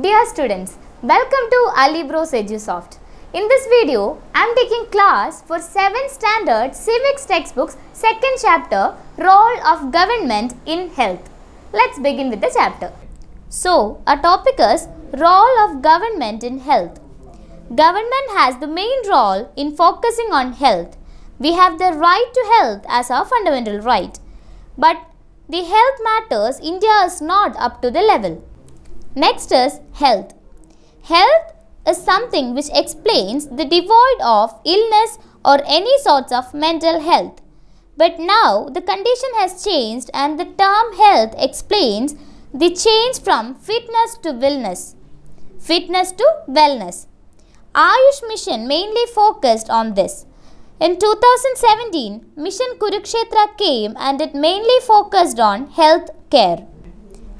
Dear students, welcome to Alibros EduSoft. In this video, I am taking class for 7th Standard Civics Textbooks 2nd chapter Role of Government in Health. Let's begin with the chapter. So, our topic is Role of Government in Health. Government has the main role in focusing on health. We have the right to health as our fundamental right. But the health matters, India is not up to the level. Next is health. Health is something which explains the devoid of illness or any sorts of mental health. But now the condition has changed and the term health explains the change from fitness to wellness. Fitness to wellness. Ayush Mission mainly focused on this. In 2017, Mission Kurukshetra came and it mainly focused on health care.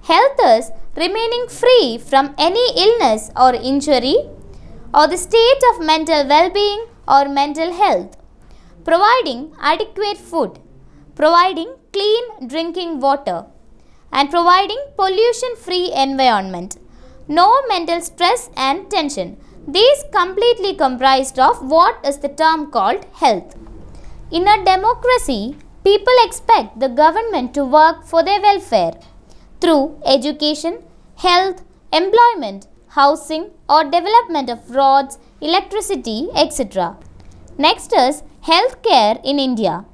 Health is remaining free from any illness or injury or the state of mental well-being or mental health. Providing adequate food, providing clean drinking water and providing pollution-free environment. No mental stress and tension. These completely comprised of what is the term called health. In a democracy, people expect the government to work for their welfare through education, health, employment, housing or development of roads, electricity, etc. Next is healthcare in India.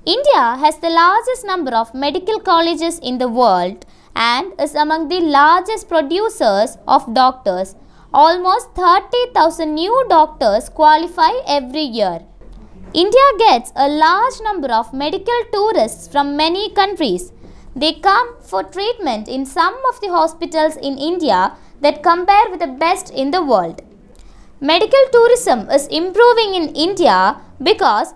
India has the largest number of medical colleges in the world and is among the largest producers of doctors. Almost 30,000 new doctors qualify every year. India gets a large number of medical tourists from many countries. They come for treatment in some of the hospitals in India that compare with the best in the world. Medical tourism is improving in India because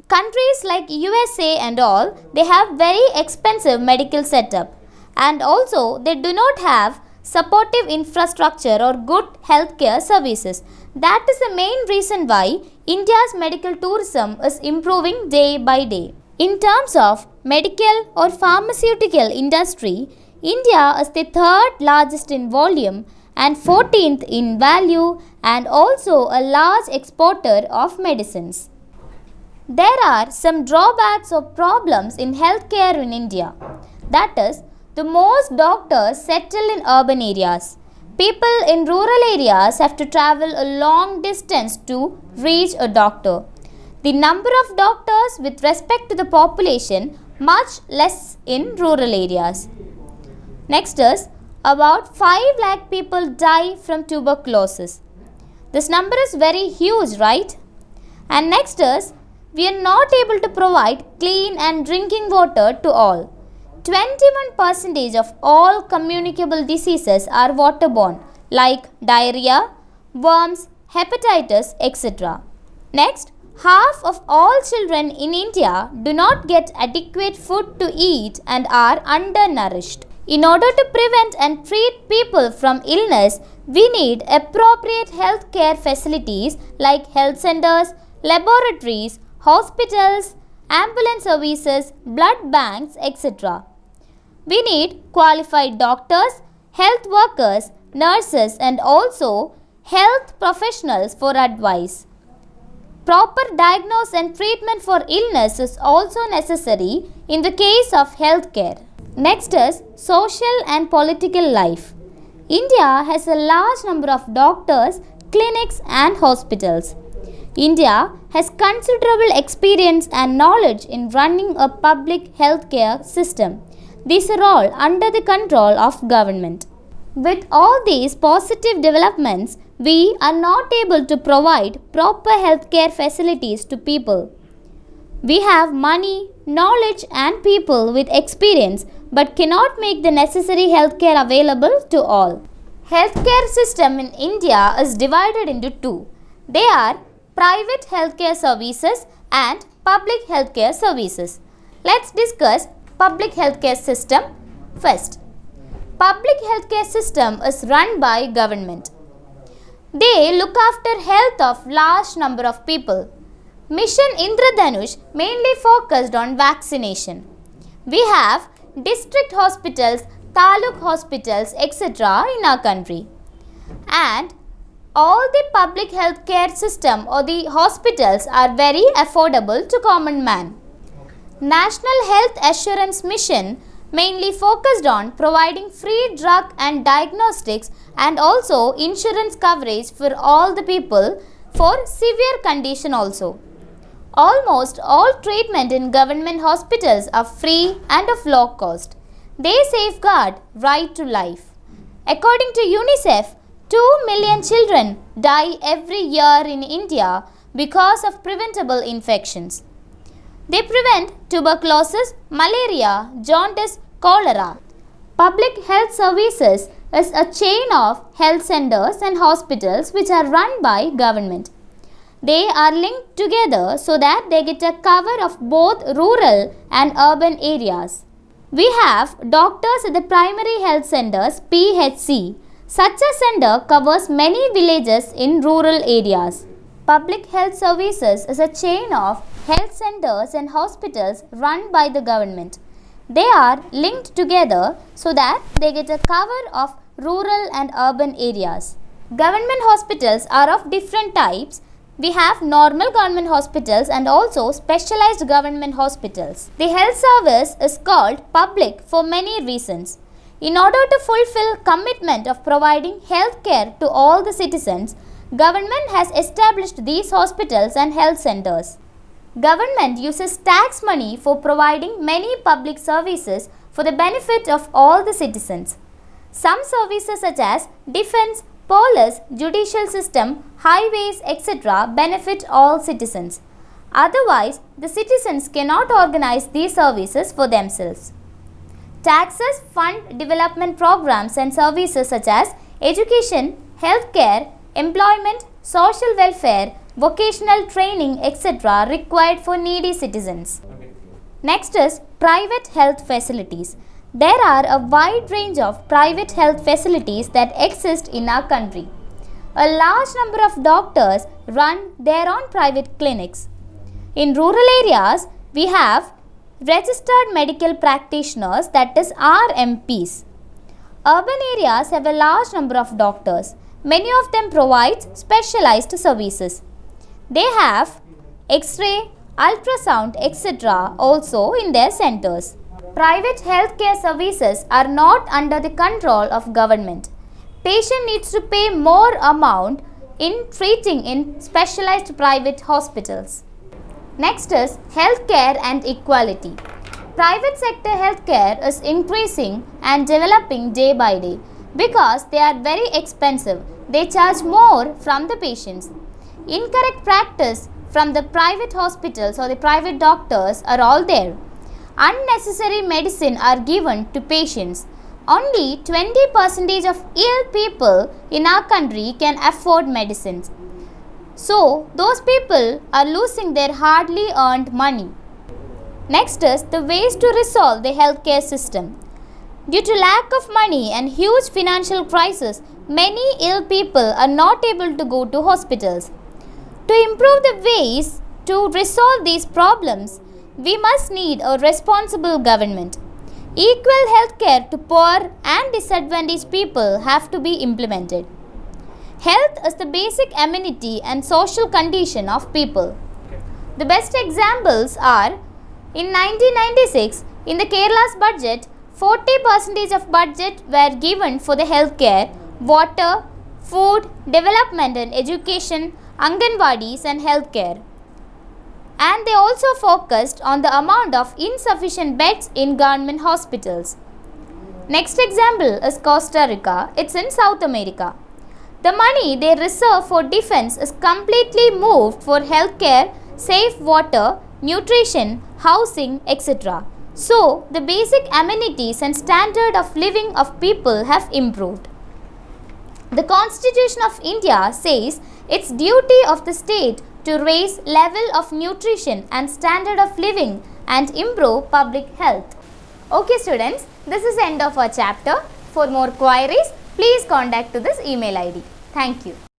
countries like USA and all, they have very expensive medical setup and also they do not have supportive infrastructure or good healthcare services. That is the main reason why India's medical tourism is improving day by day. In terms of medical or pharmaceutical industry, India is the third largest in volume and 14th in value and also a large exporter of medicines. There are some drawbacks or problems in healthcare in India. That is, the most doctors settle in urban areas. People in rural areas have to travel a long distance to reach a doctor. The number of doctors with respect to the population much less in rural areas. Next is about 5 lakh people die from tuberculosis. This number is very huge, right? And next is we are not able to provide clean and drinking water to all. 21% of all communicable diseases are waterborne like diarrhea, worms, hepatitis, etc. Next, half of all children in India do not get adequate food to eat and are undernourished. In order to prevent and treat people from illness, we need appropriate health care facilities like health centers, laboratories, hospitals, ambulance services, blood banks, etc. We need qualified doctors, health workers, nurses and also health professionals for advice. Proper diagnosis and treatment for illness is also necessary in the case of healthcare. Next is social and political life. India has a large number of doctors, clinics and hospitals. India has considerable experience and knowledge in running a public healthcare system. These are all under the control of government. With all these positive developments, we are not able to provide proper healthcare facilities to people. We have money, knowledge and people with experience but cannot make the necessary healthcare available to all. Healthcare system in India is divided into two. They are private healthcare services and public healthcare services. Let's discuss public healthcare system first. Public healthcare system is run by government. They look after health of large number of people. Mission Indradhanush mainly focused on vaccination. We have district hospitals, taluk hospitals, etc. in our country. and all the public health care system or the hospitals are very affordable to common man. National Health Assurance Mission mainly focused on providing free drug and diagnostics and also insurance coverage for all the people for severe condition also. Almost all treatment in government hospitals are free and of low cost. They safeguard right to life. According to UNICEF, 2 million children die every year in India because of preventable infections. They prevent tuberculosis, malaria, jaundice, cholera. Public health services is a chain of health centers and hospitals which are run by government. They are linked together so that they get a cover of both rural and urban areas. We have doctors at the primary health centers PHC. Such a center covers many villages in rural areas. Public health services is a chain of health centers and hospitals run by the government. They are linked together so that they get a cover of rural and urban areas. Government hospitals are of different types. We have normal government hospitals and also specialized government hospitals. The health service is called public for many reasons. In order to fulfill commitment of providing health care to all the citizens, government has established these hospitals and health centers. Government uses tax money for providing many public services for the benefit of all the citizens. Some services such as defense, police, judicial system, highways, etc. benefit all citizens. Otherwise, the citizens cannot organize these services for themselves. Taxes fund development programs and services such as education, healthcare, employment, social welfare, vocational training, etc. required for needy citizens. Next is private health facilities. There are a wide range of private health facilities that exist in our country. A large number of doctors run their own private clinics. In rural areas, we have registered medical practitioners, that is RMPs. Urban areas have a large number of doctors. Many of them provide specialized services. They have X-ray, ultrasound, etc. also in their centers. Private healthcare services are not under the control of government. Patient needs to pay more amount in treating in specialized private hospitals. Next is healthcare and equality. Private sector healthcare is increasing and developing day by day because they are very expensive. They charge more from the patients. Incorrect practice from the private hospitals or the private doctors are all there. Unnecessary medicine are given to patients. Only 20% of ill people in our country can afford medicines. So, those people are losing their hardly earned money. Next is the ways to resolve the healthcare system. Due to lack of money and huge financial crisis, many ill people are not able to go to hospitals. To improve the ways to resolve these problems, we must need a responsible government. Equal health care to poor and disadvantaged people have to be implemented. Health is the basic amenity and social condition of people. The best examples are, in 1996, in the Kerala's budget, 40% of budget were given for the health care, water, food, development and education, Anganwadis and health care. And they also focused on the amount of insufficient beds in government hospitals. Next example is Costa Rica. It's in South America. The money they reserve for defense is completely moved for healthcare, safe water, nutrition, housing, etc. So, the basic amenities and standard of living of people have improved. The Constitution of India says it's duty of the state to raise level of nutrition and standard of living and improve public health. Okay students, this is the end of our chapter. For more queries, please contact to this email ID. Thank you.